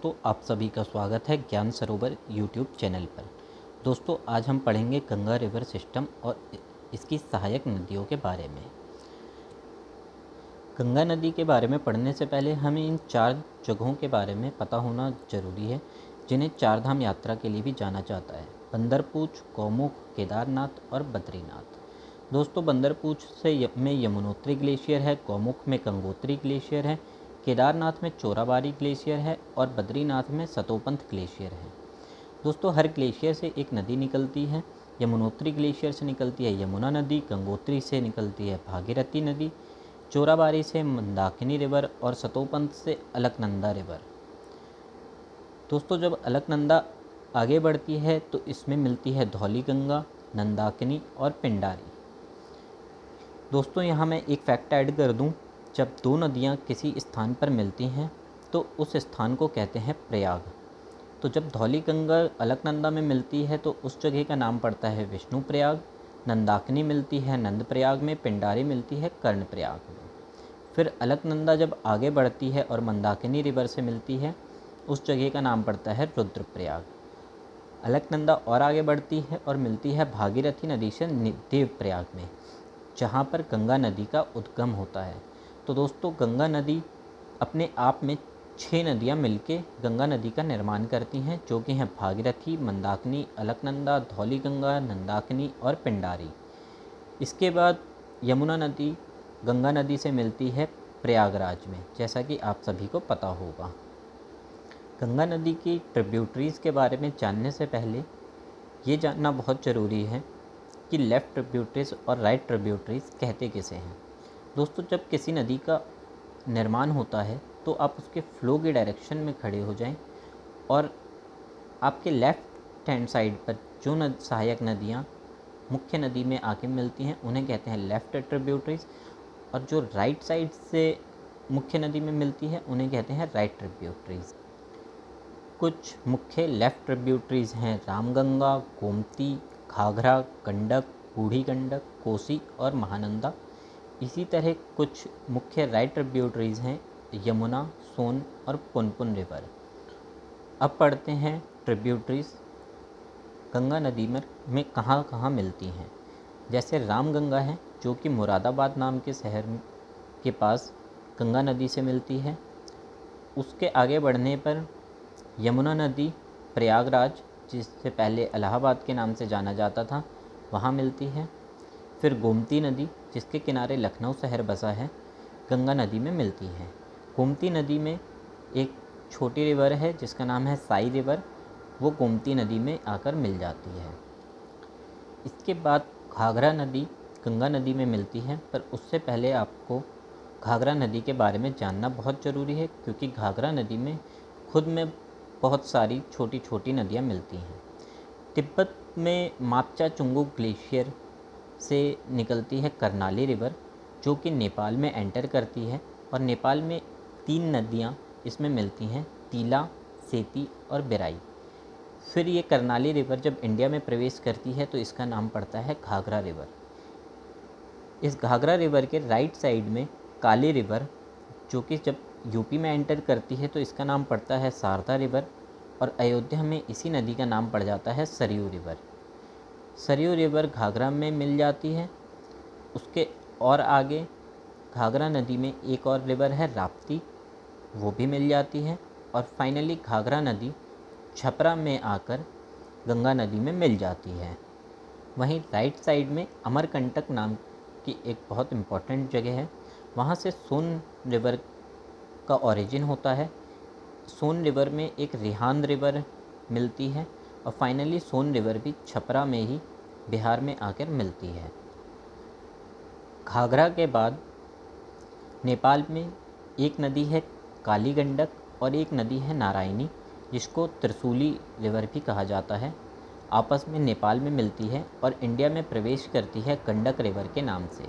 दोस्तों, आप सभी का स्वागत है ज्ञान सरोवर यूट्यूब चैनल पर। दोस्तों, आज हम पढ़ेंगे गंगा रिवर सिस्टम और इसकी सहायक नदियों के बारे में। गंगा नदी के बारे में पढ़ने से पहले हमें इन 4 जगहों के बारे में पता होना जरूरी है जिन्हें चारधाम यात्रा के लिए भी जाना जाता है: बंदरपूछ, गौमुख, केदारनाथ और बद्रीनाथ। दोस्तों, बंदरपूछ में यमुनोत्री ग्लेशियर है, गौमुख में गंगोत्री ग्लेशियर है, केदारनाथ में चोराबाड़ी ग्लेशियर है और बद्रीनाथ में सतोपंथ ग्लेशियर है। दोस्तों, हर ग्लेशियर से एक नदी निकलती है। यमुनोत्री ग्लेशियर से निकलती है यमुना नदी, गंगोत्री से निकलती है भागीरथी नदी, चोराबाड़ी से मंदाकिनी रिवर और सतोपंथ से अलकनंदा रिवर। दोस्तों, जब अलकनंदा आगे बढ़ती है तो इसमें मिलती है धौली गंगा, नंदाकिनी और पिंडारी। दोस्तों, यहाँ मैं एक फैक्ट ऐड कर दूँ, जब 2 नदियाँ किसी स्थान पर मिलती हैं तो उस स्थान को कहते हैं प्रयाग। तो जब धौली गंगा अलकनंदा में मिलती है तो उस जगह का नाम पड़ता है विष्णु प्रयाग, नंदाकिनी मिलती है नंद प्रयाग में, पिंडारी मिलती है कर्ण प्रयाग में। फिर अलकनंदा जब आगे बढ़ती है और मंदाकिनी रिवर से मिलती है, उस जगह का नाम पड़ता है रुद्रप्रयाग। अलकनंदा और आगे बढ़ती है और मिलती है भागीरथी नदी से देवप्रयाग में, जहाँ पर गंगा नदी का उद्गम होता है। तो दोस्तों, गंगा नदी अपने आप में 6 नदियाँ मिलके गंगा नदी का निर्माण करती हैं, जो कि हैं भागीरथी, मंदाकिनी, अलकनंदा, धौली गंगा, नंदाकिनी और पिंडारी। इसके बाद यमुना नदी गंगा नदी से मिलती है प्रयागराज में, जैसा कि आप सभी को पता होगा। गंगा नदी की ट्रिब्यूटरीज़ के बारे में जानने से पहले ये जानना बहुत ज़रूरी है कि लेफ़्ट ट्रिब्यूटरीज़ और राइट ट्रिब्यूटरीज़ कहते किसे हैं। दोस्तों, जब किसी नदी का निर्माण होता है तो आप उसके फ्लो की डायरेक्शन में खड़े हो जाएं और आपके लेफ़्ट हैंड साइड पर जो सहायक नदियाँ मुख्य नदी में आके मिलती हैं उन्हें कहते हैं लेफ़्ट ट्रिब्यूटरीज़, और जो राइट साइड से मुख्य नदी में मिलती है उन्हें कहते हैं राइट ट्रिब्यूटरीज़। कुछ मुख्य लेफ़्ट ट्रिब्यूटरीज़ हैं रामगंगा, गोमती, घाघरा, गंडक, बूढ़ी गंडक, कोसी और महानंदा। इसी तरह कुछ मुख्य राइट ट्रिब्यूटरीज़ हैं यमुना, सोन और पुनपुन रिवर। अब पढ़ते हैं ट्रिब्यूटरीज़ गंगा नदी में कहाँ कहाँ मिलती हैं। जैसे रामगंगा है, जो कि मुरादाबाद नाम के शहर के पास गंगा नदी से मिलती है। उसके आगे बढ़ने पर यमुना नदी प्रयागराज, जिससे पहले इलाहाबाद के नाम से जाना जाता था, वहाँ मिलती है। फिर गोमती नदी, जिसके किनारे लखनऊ शहर बसा है, गंगा नदी में मिलती है। गोमती नदी में एक छोटी रिवर है जिसका नाम है साई रिवर, वो गोमती नदी में आकर मिल जाती है। इसके बाद घाघरा नदी गंगा नदी में मिलती है, पर उससे पहले आपको घाघरा नदी के बारे में जानना बहुत ज़रूरी है, क्योंकि घाघरा नदी में खुद में बहुत सारी छोटी छोटी नदियाँ मिलती हैं। तिब्बत में मापचा चुंगू ग्लेशियर से निकलती है करनाली रिवर, जो कि नेपाल में एंटर करती है, और नेपाल में 3 नदियाँ इसमें मिलती हैं: तीला, सेती और बेराई। फिर ये करनाली रिवर जब इंडिया में प्रवेश करती है तो इसका नाम पड़ता है घाघरा रिवर। इस घाघरा रिवर के राइट साइड में काली रिवर, जो कि जब यूपी में एंटर करती है तो इसका नाम पड़ता है शारदा रिवर, और अयोध्या में इसी नदी का नाम पड़ जाता है सरयू रिवर। सरयू रिवर घाघरा में मिल जाती है। उसके और आगे घाघरा नदी में एक और रिवर है राप्ती, वो भी मिल जाती है। और फाइनली घाघरा नदी छपरा में आकर गंगा नदी में मिल जाती है। वहीं राइट साइड में अमरकंटक नाम की एक बहुत इम्पॉर्टेंट जगह है, वहाँ से सोन रिवर का ओरिजिन होता है। सोन रिवर में एक रिहांद रिवर मिलती है, और फाइनली सोन रिवर भी छपरा में ही बिहार में आकर मिलती है। घाघरा के बाद नेपाल में एक नदी है काली गंडक और एक नदी है नारायणी, जिसको त्रिशूली रिवर भी कहा जाता है। आपस में नेपाल में मिलती है और इंडिया में प्रवेश करती है गंडक रिवर के नाम से।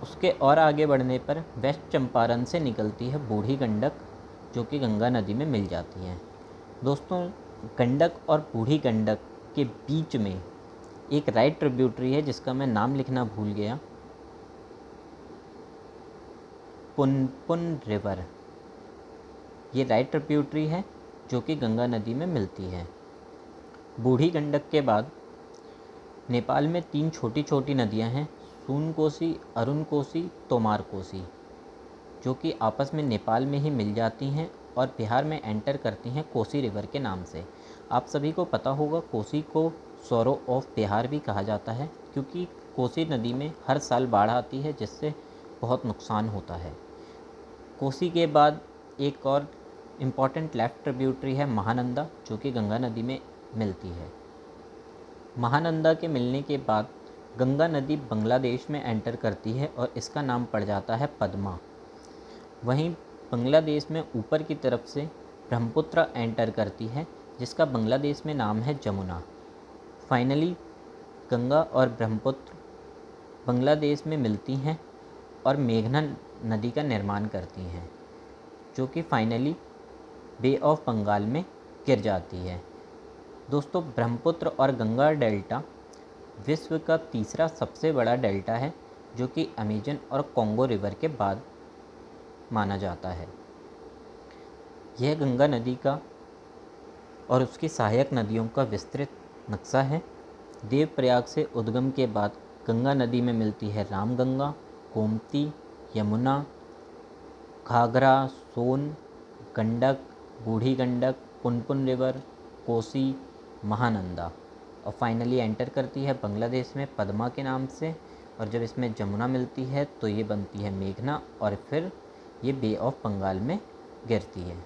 उसके और आगे बढ़ने पर वेस्ट चंपारण से निकलती है बूढ़ी गंडक, जो कि गंगा नदी में मिल जाती है। दोस्तों, गंडक और बूढ़ी गंडक के बीच में एक राइट ट्रिब्यूटरी है जिसका मैं नाम लिखना भूल गया, पुनपुन रिवर। ये राइट ट्रिब्यूटरी है जो कि गंगा नदी में मिलती है। बूढ़ी गंडक के बाद नेपाल में 3 छोटी छोटी नदियां हैं, सून कोसी, अरुण कोसी, तोमार कोसी, जो कि आपस में नेपाल में ही मिल जाती हैं और बिहार में एंटर करती हैं कोसी रिवर के नाम से। आप सभी को पता होगा कोसी को सौरो ऑफ बिहार भी कहा जाता है, क्योंकि कोसी नदी में हर साल बाढ़ आती है जिससे बहुत नुकसान होता है। कोसी के बाद एक और इम्पॉर्टेंट लेफ्ट ट्रिब्यूटरी है महानंदा, जो कि गंगा नदी में मिलती है। महानंदा के मिलने के बाद गंगा नदी बांग्लादेश में एंटर करती है और इसका नाम पड़ जाता है पद्मा। वहीं बांग्लादेश में ऊपर की तरफ से ब्रह्मपुत्र एंटर करती है, जिसका बांग्लादेश में नाम है जमुना। फाइनली गंगा और ब्रह्मपुत्र बांग्लादेश में मिलती हैं और मेघना नदी का निर्माण करती हैं, जो कि फाइनली बे ऑफ बंगाल में गिर जाती है। दोस्तों, ब्रह्मपुत्र और गंगा डेल्टा विश्व का तीसरा सबसे बड़ा डेल्टा है, जो कि अमेजन और कॉन्गो रिवर के बाद माना जाता है। यह गंगा नदी का और उसकी सहायक नदियों का विस्तृत नक्शा है। देवप्रयाग से उद्गम के बाद गंगा नदी में मिलती है रामगंगा, गोमती, यमुना, घाघरा, सोन, गंडक, बूढ़ी गंडक, पुनपुन रिवर, कोसी, महानंदा, और फाइनली एंटर करती है बांग्लादेश में पद्मा के नाम से। और जब इसमें जमुना मिलती है तो ये बनती है मेघना और फिर ये बे ऑफ बंगाल में गिरती है।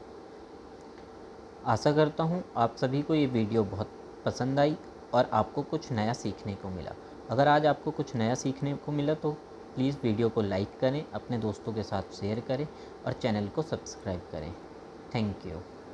आशा करता हूँ आप सभी को ये वीडियो बहुत पसंद आई और आपको कुछ नया सीखने को मिला। अगर आज आपको कुछ नया सीखने को मिला तो प्लीज़ वीडियो को लाइक करें, अपने दोस्तों के साथ शेयर करें और चैनल को सब्सक्राइब करें। Thank you.